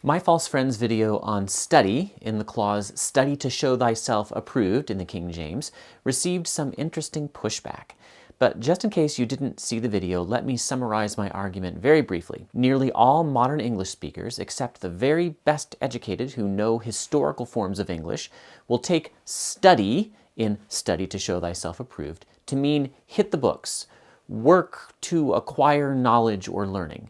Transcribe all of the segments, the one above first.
My false friends video on study, in the clause study to show thyself approved in the King James, received some interesting pushback. But just in case you didn't see the video, let me summarize my argument very briefly. Nearly all modern English speakers, except the very best educated who know historical forms of English, will take study, in study to show thyself approved, to mean hit the books, work to acquire knowledge or learning.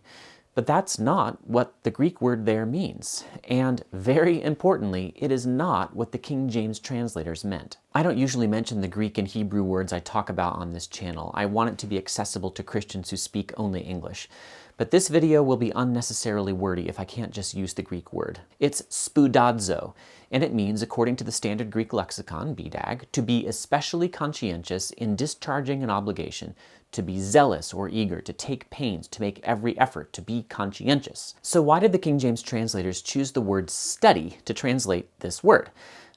But that's not what the Greek word there means. And very importantly, it is not what the King James translators meant. I don't usually mention the Greek and Hebrew words I talk about on this channel. I want it to be accessible to Christians who speak only English. But this video will be unnecessarily wordy if I can't just use the Greek word. It's spoudadzo, and it means, according to the standard Greek lexicon, BDAG, to be especially conscientious in discharging an obligation, to be zealous or eager, to take pains, to make every effort, to be conscientious. So why did the King James translators choose the word study to translate this word?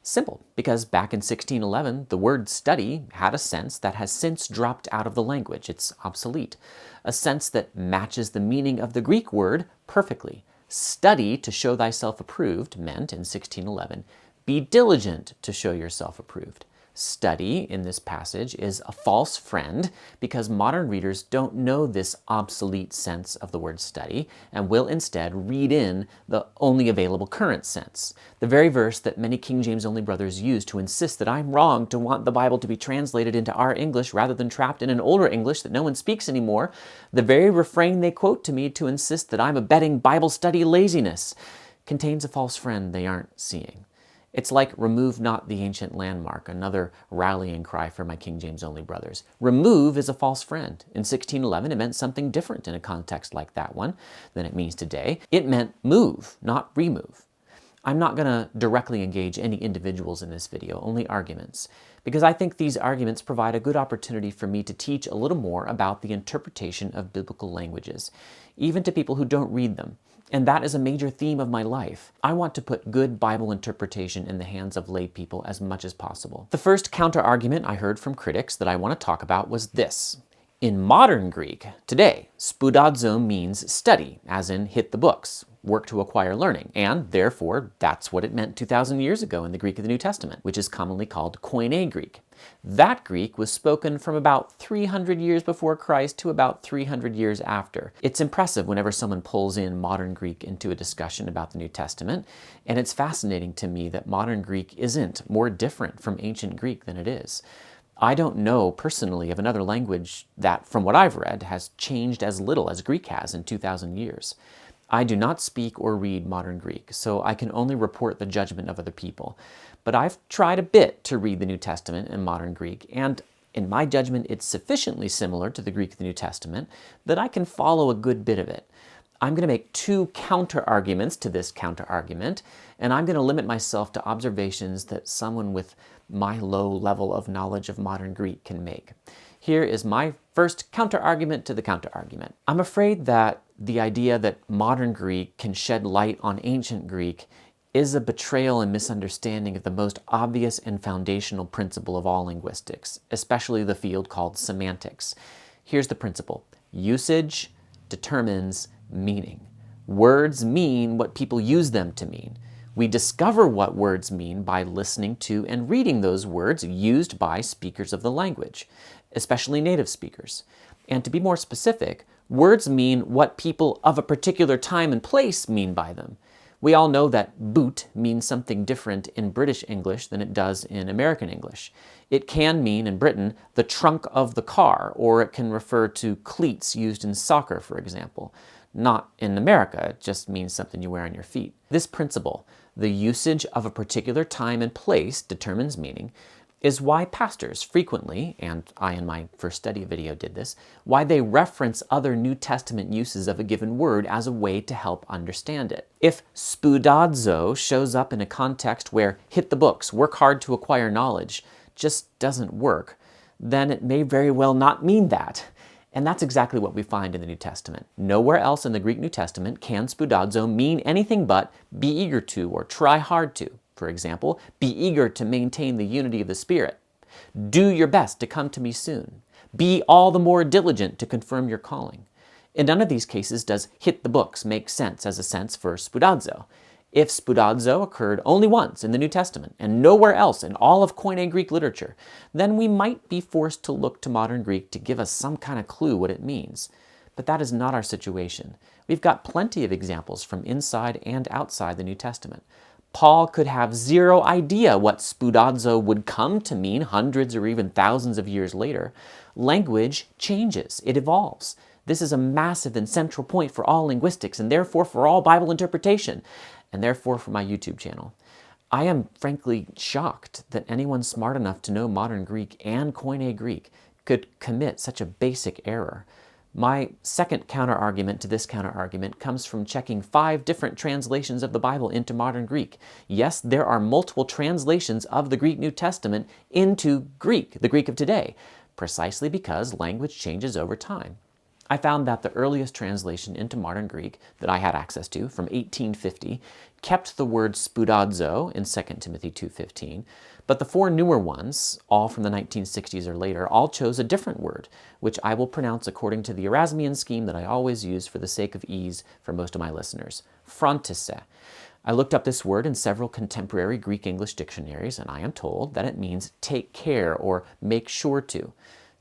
Simple, because back in 1611, the word study had a sense that has since dropped out of the language. It's obsolete. A sense that matches the meaning of the Greek word perfectly. Study to show thyself approved meant, in 1611, be diligent to show yourself approved. Study, in this passage, is a false friend because modern readers don't know this obsolete sense of the word study and will instead read in the only available current sense. The very verse that many King James only brothers use to insist that I'm wrong to want the Bible to be translated into our English rather than trapped in an older English that no one speaks anymore, the very refrain they quote to me to insist that I'm abetting Bible study laziness, contains a false friend they aren't seeing. It's like remove not the ancient landmark, another rallying cry for my King James only brothers. Remove is a false friend. In 1611, it meant something different in a context like that one than it means today. It meant move, not remove. I'm not going to directly engage any individuals in this video, only arguments, because I think these arguments provide a good opportunity for me to teach a little more about the interpretation of biblical languages, even to people who don't read them. And that is a major theme of my life. I want to put good Bible interpretation in the hands of lay people as much as possible. The first counter-argument I heard from critics that I want to talk about was this. In modern Greek, today, spoudadzo means study, as in hit the books, work to acquire learning, and therefore that's what it meant 2,000 years ago in the Greek of the New Testament, which is commonly called Koine Greek. That Greek was spoken from about 300 years before Christ to about 300 years after. It's impressive whenever someone pulls in modern Greek into a discussion about the New Testament, and it's fascinating to me that modern Greek isn't more different from ancient Greek than it is. I don't know personally of another language that, from what I've read, has changed as little as Greek has in 2,000 years. I do not speak or read modern Greek, so I can only report the judgment of other people. But I've tried a bit to read the New Testament in modern Greek, and in my judgment, it's sufficiently similar to the Greek of the New Testament that I can follow a good bit of it. I'm going to make two counter-arguments to this counter-argument, and I'm going to limit myself to observations that someone with my low level of knowledge of modern Greek can make. Here is my first counter-argument to the counter-argument. I'm afraid that the idea that modern Greek can shed light on ancient Greek is a betrayal and misunderstanding of the most obvious and foundational principle of all linguistics, especially the field called semantics. Here's the principle. Usage determines meaning. Words mean what people use them to mean. We discover what words mean by listening to and reading those words used by speakers of the language, especially native speakers. And to be more specific, words mean what people of a particular time and place mean by them. We all know that boot means something different in British English than it does in American English. It can mean, in Britain, the trunk of the car, or it can refer to cleats used in soccer, for example. Not in America, it just means something you wear on your feet. This principle, the usage of a particular time and place determines meaning, is why pastors frequently, and I in my first study video did this, why they reference other New Testament uses of a given word as a way to help understand it. If spoudadzo shows up in a context where hit the books, work hard to acquire knowledge, just doesn't work, then it may very well not mean that. And that's exactly what we find in the New Testament. Nowhere else in the Greek New Testament can spoudadzo mean anything but be eager to or try hard to. For example, be eager to maintain the unity of the Spirit. Do your best to come to me soon. Be all the more diligent to confirm your calling. In none of these cases does hit the books make sense as a sense for spoudazo. If spoudazo occurred only once in the New Testament and nowhere else in all of Koine Greek literature, then we might be forced to look to modern Greek to give us some kind of clue what it means. But that is not our situation. We've got plenty of examples from inside and outside the New Testament. Paul could have zero idea what spoudazo would come to mean hundreds or even thousands of years later. Language changes, it evolves. This is a massive and central point for all linguistics, and therefore for all Bible interpretation, and therefore for my YouTube channel. I am frankly shocked that anyone smart enough to know modern Greek and Koine Greek could commit such a basic error. My second counter-argument to this counter-argument comes from checking 5 different translations of the Bible into modern Greek. Yes, there are multiple translations of the Greek New Testament into Greek, the Greek of today, precisely because language changes over time. I found that the earliest translation into modern Greek that I had access to, from 1850, kept the word spoudazo in 2 Timothy 2:15, but the 4 newer ones, all from the 1960s or later, all chose a different word, which I will pronounce according to the Erasmian scheme that I always use for the sake of ease for most of my listeners, frontisse. I looked up this word in several contemporary Greek-English dictionaries, and I am told that it means take care or make sure to.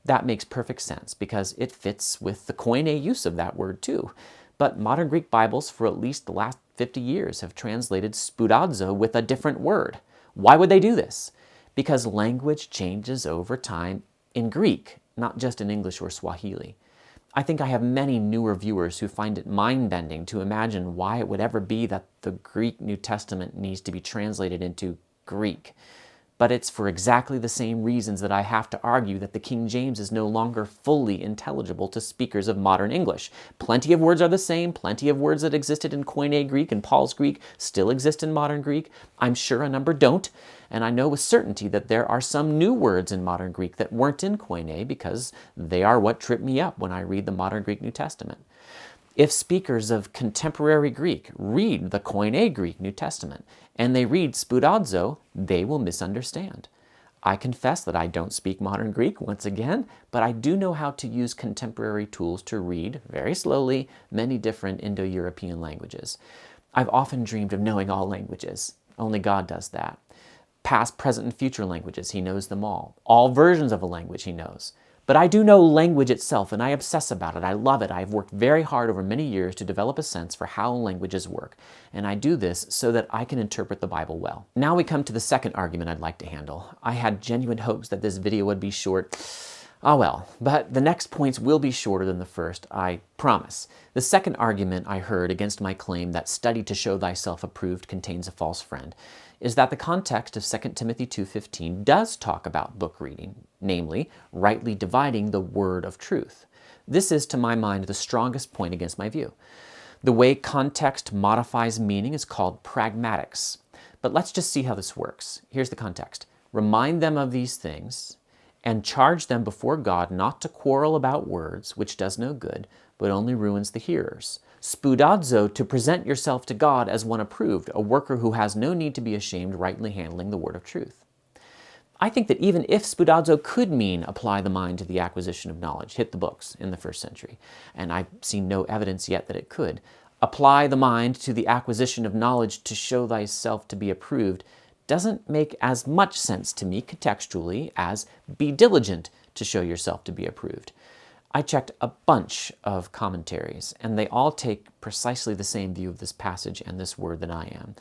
That makes perfect sense because it fits with the Koine use of that word too. But modern Greek Bibles for at least the last 50 years have translated spoudazo with a different word. Why would they do this? Because language changes over time in Greek, not just in English or Swahili. I think I have many newer viewers who find it mind-bending to imagine why it would ever be that the Greek New Testament needs to be translated into Greek. But it's for exactly the same reasons that I have to argue that the King James is no longer fully intelligible to speakers of modern English. Plenty of words are the same, plenty of words that existed in Koine Greek and Paul's Greek still exist in modern Greek. I'm sure a number don't, and I know with certainty that there are some new words in modern Greek that weren't in Koine because they are what trip me up when I read the modern Greek New Testament. If speakers of contemporary Greek read the Koine Greek New Testament and they read spoudazo, they will misunderstand. I confess that I don't speak modern Greek once again, but I do know how to use contemporary tools to read, very slowly, many different Indo-European languages. I've often dreamed of knowing all languages. Only God does that. Past, present, and future languages, He knows them all. All versions of a language He knows. But I do know language itself, and I obsess about it. I love it. I've worked very hard over many years to develop a sense for how languages work, and I do this so that I can interpret the Bible well. Now we come to the second argument I'd like to handle. I had genuine hopes that this video would be short. Ah well, but the next points will be shorter than the first, I promise. The second argument I heard against my claim that study to show thyself approved contains a false friend is that the context of 2 Timothy 2:15 does talk about book reading, namely, rightly dividing the word of truth. This is, to my mind, the strongest point against my view. The way context modifies meaning is called pragmatics. But let's just see how this works. Here's the context. Remind them of these things, and charge them before God not to quarrel about words, which does no good, but only ruins the hearers. Spoudazo, to present yourself to God as one approved, a worker who has no need to be ashamed, rightly handling the word of truth. I think that even if spoudazo could mean apply the mind to the acquisition of knowledge, hit the books in the first century, and I've seen no evidence yet that it could, apply the mind to the acquisition of knowledge to show thyself to be approved, doesn't make as much sense to me contextually as be diligent to show yourself to be approved. I checked a bunch of commentaries, and they all take precisely the same view of this passage and this word that I am.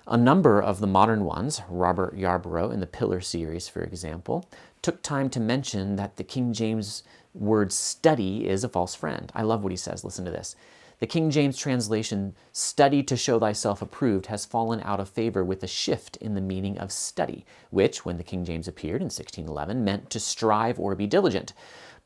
A number of the modern ones, Robert Yarborough in the Pillar series, for example, took time to mention that the King James word study is a false friend. I love what he says. Listen to this. The King James translation, study to show thyself approved, has fallen out of favor with a shift in the meaning of study, which, when the King James appeared in 1611, meant to strive or be diligent.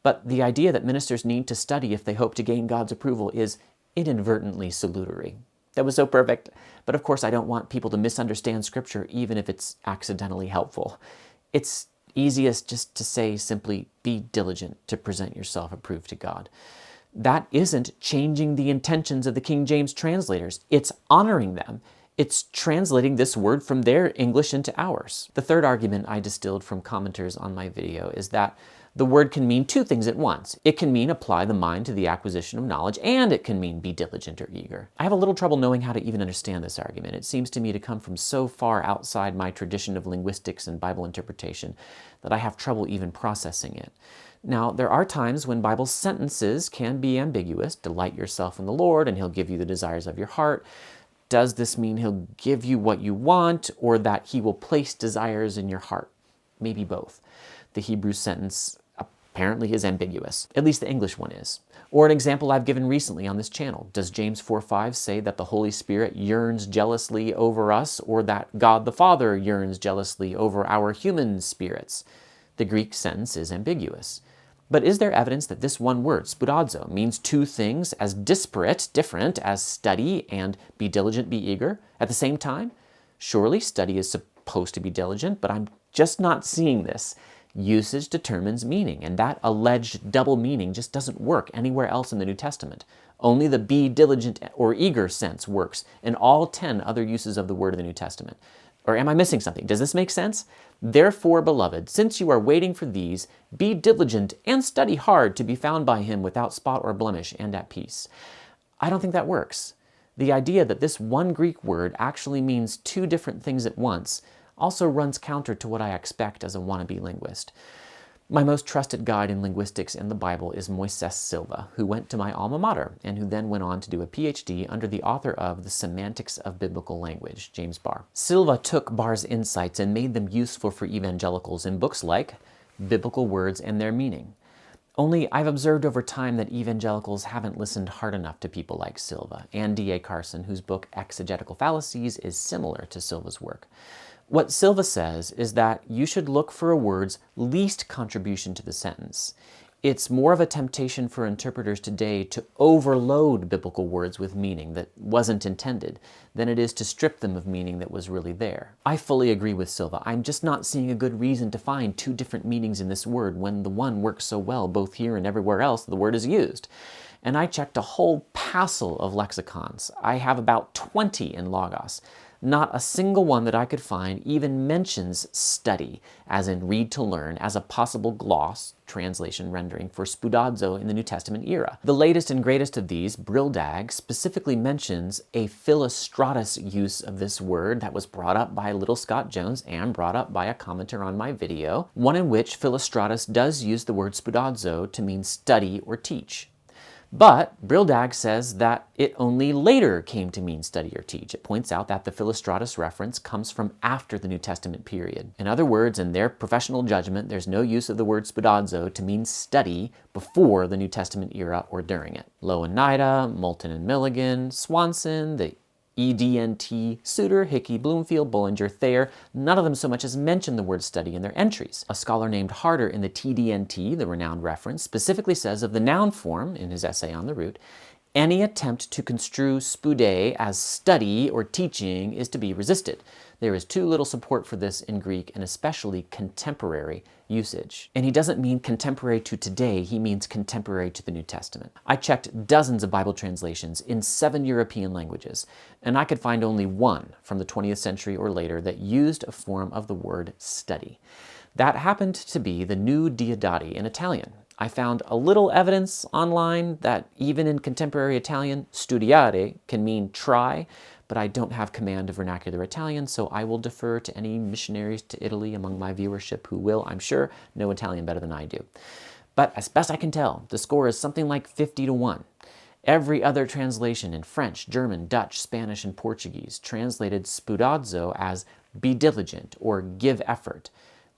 But the idea that ministers need to study if they hope to gain God's approval is inadvertently salutary. That was so perfect. But of course, I don't want people to misunderstand Scripture, even if it's accidentally helpful. It's easiest just to say simply, be diligent to present yourself approved to God. That isn't changing the intentions of the King James translators. It's honoring them. It's translating this word from their English into ours. The third argument I distilled from commenters on my video is that The word can mean two things at once. It can mean apply the mind to the acquisition of knowledge, and it can mean be diligent or eager. I have a little trouble knowing how to even understand this argument. It seems to me to come from so far outside my tradition of linguistics and Bible interpretation that I have trouble even processing it. Now, there are times when Bible sentences can be ambiguous. Delight yourself in the Lord, and He'll give you the desires of your heart. Does this mean He'll give you what you want, or that He will place desires in your heart? Maybe both. The Hebrew sentence apparently is ambiguous. At least the English one is. Or an example I've given recently on this channel. Does James 4:5 say that the Holy Spirit yearns jealously over us, or that God the Father yearns jealously over our human spirits? The Greek sentence is ambiguous. But is there evidence that this one word, spoudazo, means two things as disparate, different, as study and be diligent, be eager at the same time? Surely study is supposed to be diligent, but I'm just not seeing this. Usage determines meaning, and that alleged double meaning just doesn't work anywhere else in the New Testament. Only the be diligent or eager sense works in all 10 other uses of the word in the New Testament. Or am I missing something? Does this make sense? Therefore, beloved, since you are waiting for these, be diligent and study hard to be found by Him without spot or blemish and at peace. I don't think that works. The idea that this one Greek word actually means two different things at once also runs counter to what I expect as a wannabe linguist. My most trusted guide in linguistics and the Bible is Moises Silva, who went to my alma mater and who then went on to do a PhD under the author of The Semantics of Biblical Language, James Barr. Silva took Barr's insights and made them useful for evangelicals in books like Biblical Words and Their Meaning. Only I've observed over time that evangelicals haven't listened hard enough to people like Silva and D.A. Carson, whose book Exegetical Fallacies is similar to Silva's work. What Silva says is that you should look for a word's least contribution to the sentence. It's more of a temptation for interpreters today to overload biblical words with meaning that wasn't intended than it is to strip them of meaning that was really there. I fully agree with Silva. I'm just not seeing a good reason to find two different meanings in this word when the one works so well both here and everywhere else the word is used. And I checked a whole passel of lexicons. I have about 20 in Logos. Not a single one that I could find even mentions study, as in read to learn, as a possible gloss, translation rendering, for spoudazo in the New Testament era. The latest and greatest of these, Brildag, specifically mentions a philostratus use of this word that was brought up by Little Scott Jones and brought up by a commenter on my video, one in which philostratus does use the word spoudazo to mean study or teach. But Brildag says that it only later came to mean study or teach. It points out that the Philostratus reference comes from after the New Testament period. In other words, in their professional judgment, there's no use of the word spoudazo to mean study before the New Testament era or during it. Lowe and Nida, Moulton and Milligan, Swanson, the EDNT, Suter, Hickey, Bloomfield, Bullinger, Thayer, none of them so much as mention the word study in their entries. A scholar named Harder in the TDNT, the renowned reference, specifically says of the noun form, in his essay on the root, any attempt to construe spoude as study or teaching is to be resisted. There is too little support for this in Greek and especially contemporary usage. And he doesn't mean contemporary to today, he means contemporary to the New Testament. I checked dozens of Bible translations in 7 European languages, and I could find only one from the 20th century or later that used a form of the word study. That happened to be the new Diodati in Italian. I found a little evidence online that even in contemporary Italian, studiare can mean try, but I don't have command of vernacular Italian, so I will defer to any missionaries to Italy among my viewership who will, I'm sure, know Italian better than I do. But as best I can tell, the score is something like 50-1. Every other translation in French, German, Dutch, Spanish, and Portuguese translated spoudazo as be diligent or give effort.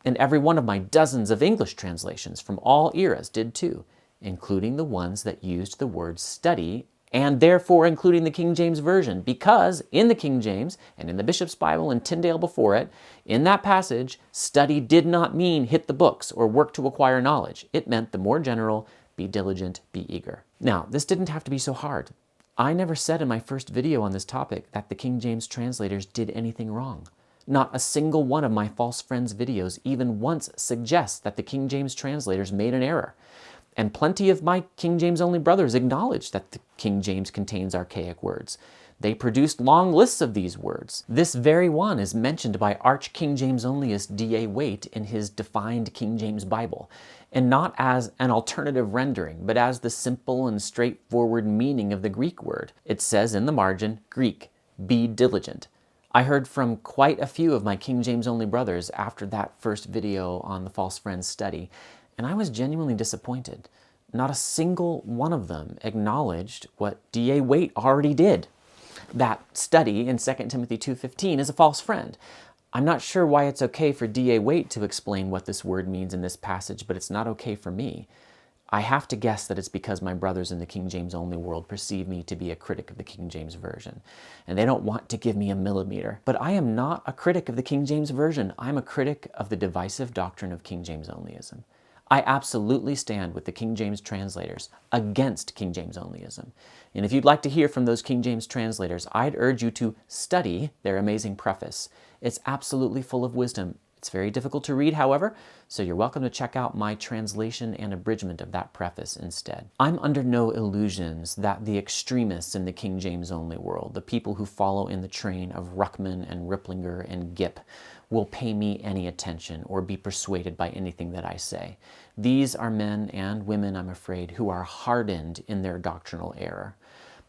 And every one of my dozens of English translations from all eras did too, including the ones that used the word study, and therefore including the King James Version, because in the King James, and in the Bishop's Bible and Tyndale before it, in that passage, study did not mean hit the books or work to acquire knowledge. It meant the more general, be diligent, be eager. Now, this didn't have to be so hard. I never said in my first video on this topic that the King James translators did anything wrong. Not a single one of my false friends videos even once suggests that the King James translators made an error. And plenty of my King James only brothers acknowledge that the King James contains archaic words. They produced long lists of these words. This very one is mentioned by Arch King James Onlyist D.A. Waite in his Defined King James Bible, and not as an alternative rendering, but as the simple and straightforward meaning of the Greek word. It says in the margin, Greek, be diligent. I heard from quite a few of my King James Only brothers after that first video on the False Friends study, and I was genuinely disappointed. Not a single one of them acknowledged what D.A. Waite already did. That study in 2 Timothy 2:15 is a false friend. I'm not sure why it's okay for D.A. Waite to explain what this word means in this passage, but it's not okay for me. I have to guess that it's because my brothers in the King James Only world perceive me to be a critic of the King James Version, and they don't want to give me a millimeter. But I am not a critic of the King James Version. I'm a critic of the divisive doctrine of King James Onlyism. I absolutely stand with the King James translators against King James Onlyism. And if you'd like to hear from those King James translators, I'd urge you to study their amazing preface. It's absolutely full of wisdom. It's very difficult to read, however, so you're welcome to check out my translation and abridgment of that preface instead. I'm under no illusions that the extremists in the King James Only world, the people who follow in the train of Ruckman and Ripplinger and Gipp, will pay me any attention or be persuaded by anything that I say. These are men and women, I'm afraid, who are hardened in their doctrinal error.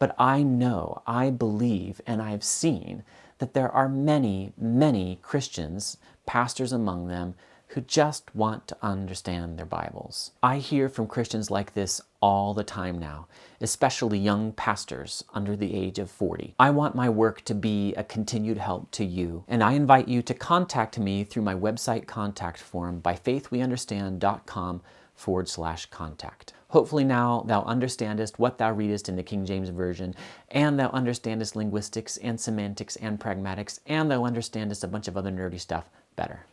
But I know, I believe, and I've seen that there are many, many Christians, pastors among them, who just want to understand their Bibles. I hear from Christians like this all the time now, especially young pastors under the age of 40. I want my work to be a continued help to you, and I invite you to contact me through my website contact form by faithweunderstand.com/contact. Hopefully now thou understandest what thou readest in the King James Version, and thou understandest linguistics and semantics and pragmatics, and thou understandest a bunch of other nerdy stuff better.